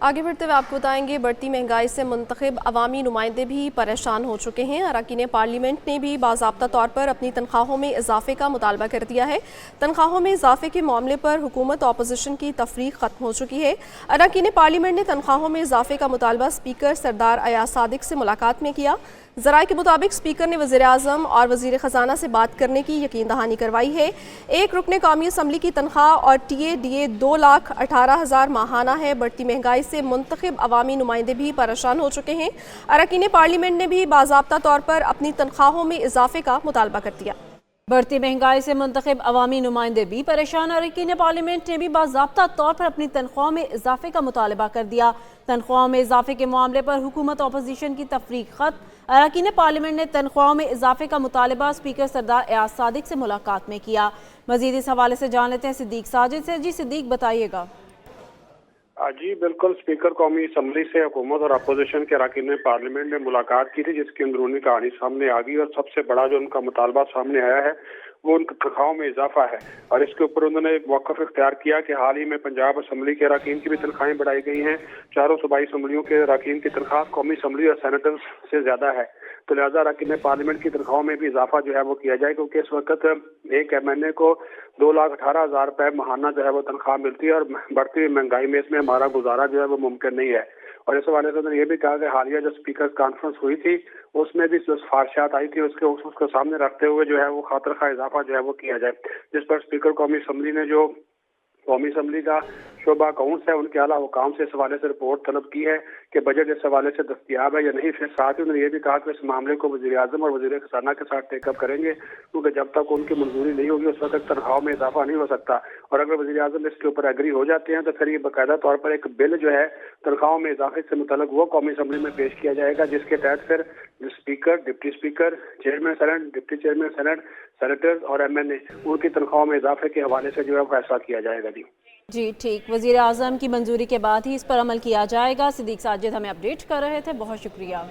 आगे बढ़ते हुए आपको बताएंगे, बढ़ती महंगाई से मुंतखब अवामी नुमाइंदे भी परेशान हो चुके हैं। अरकान पार्लियामेंट ने भी बाज़ाब्ता तौर पर अपनी तनख्वाहों में इजाफे का मुतालबा कर दिया है। तनख्वाहों में इजाफे के मामले पर हुकूमत और अपोजिशन की तफरीक खत्म हो चुकी है। अरकान पार्लियामेंट ने तनख्वाहों में इजाफे का मुतालबा स्पीकर सरदार अयाज सादिक से मुलाकात में किया। ज़राए के मुताबिक स्पीकर ने वज़ीर आज़म और वज़ीर ख़जाना से बात करने की यकीन दहानी करवाई है। एक रुकने कौमी असम्बली की तनख्वाह और TADA 2,18,000 माहाना है। बढ़ती महंगाई से मुंतखब अवामी नुमाइंदे भी परेशान हो चुके हैं। अरकान पार्लियामेंट ने भी बाज़ाब्ता तौर पर अपनी तनख्वाहों में इजाफे का मुतालबा कर दिया। बढ़ती महंगाई से मुंतखब अवामी नुमाइंदे भी परेशान। अरकान पार्लियामेंट ने भी बाज़ाब्ता तौर पर अपनी तनख्वाह में इजाफे का मुतालबा कर दिया। तनख्वाह में इजाफे के मामले पर हुकूमत और अपोजिशन की तफरीक खत्म। अरकान पार्लियामेंट ने तनख्वाह में इजाफे का मुतालबा स्पीकर सरदार अयाज सादिक से मुलाकात में किया। मजीद इस हवाले से जान लेते हैं सिद्दीक साजिद से। जी सिद्दीक, बताइएगा। जी बिल्कुल, स्पीकर कौमी असम्बली से हुकूमत और अपोजिशन के अरकान पार्लियामेंट ने मुलाकात की थी, जिसकी अंदरूनी कहानी सामने आ गई और सबसे बड़ा जो उनका मुतालबा सामने आया है वो उनकी तनख्वाहों में इजाफा है। और इसके ऊपर उन्होंने मौक़िफ़ इख्तियार किया कि हाल ही में पंजाब असम्बली के अरकान की भी तनख्वाहें बढ़ाई गई हैं। चारों सूबाई असम्बलियों के अरकान की तनख्वाह कौमी असम्बली और सेनेटर्स से ज़्यादा है, तो लिहाजा अरकान पार्लियामेंट की तनख्वाहों में भी इजाफा जो है वो किया जाए, क्योंकि इस वक्त एक MNA को 2,18,000 रुपये माहाना जो है वो तनख्वाह मिलती है और बढ़ती महंगाई में इसमें हमारा गुजारा जो है वो मुमकिन नहीं है। और इस हवाले से उन्होंने ये भी कहा कि हालिया जो स्पीकर कॉन्फ्रेंस हुई थी उसमें भी जो सिफारिशात आई थी उसको सामने रखते हुए जो है वो खातिर खा इजाफा जो है वो किया जाए, जिस पर स्पीकर कौमी असम्बली ने जो कौमी असम्बली का शोबा अकाउंट्स है उनके आला हुकाम से इस हवाले से रिपोर्ट तलब की है कि बजट इस हवाले से दस्तयाब है या नहीं। फिर साथ ही उन्होंने ये भी कहा कि इस मामले को वज़ीर आज़म और वज़ीर ख़जाना के साथ टेकअप करेंगे, क्योंकि जब तक उनकी मंजूरी नहीं होगी उस वक्त तनख्वाह में इजाफा नहीं हो सकता। और अगर वज़ीर आज़म इसके ऊपर एग्री हो जाते हैं तो फिर ये बाकायदा तौर पर एक बिल जो है तनख्वाहों में इजाफे से मुतल्लिक़ वो कौमी असम्बली में पेश किया जाएगा, जिसके तहत फिर speaker, deputy speaker, chairman senate, deputy chairman senate, senators और MNA उनकी तनख्वाहों में इजाफे के हवाले से जो है फैसला किया जाएगा। जी ठीक, वज़ीर आज़म की मंजूरी के बाद ही इस पर अमल किया जाएगा। सिद्दीक साजिद हमें अपडेट कर रहे थे, बहुत शुक्रिया।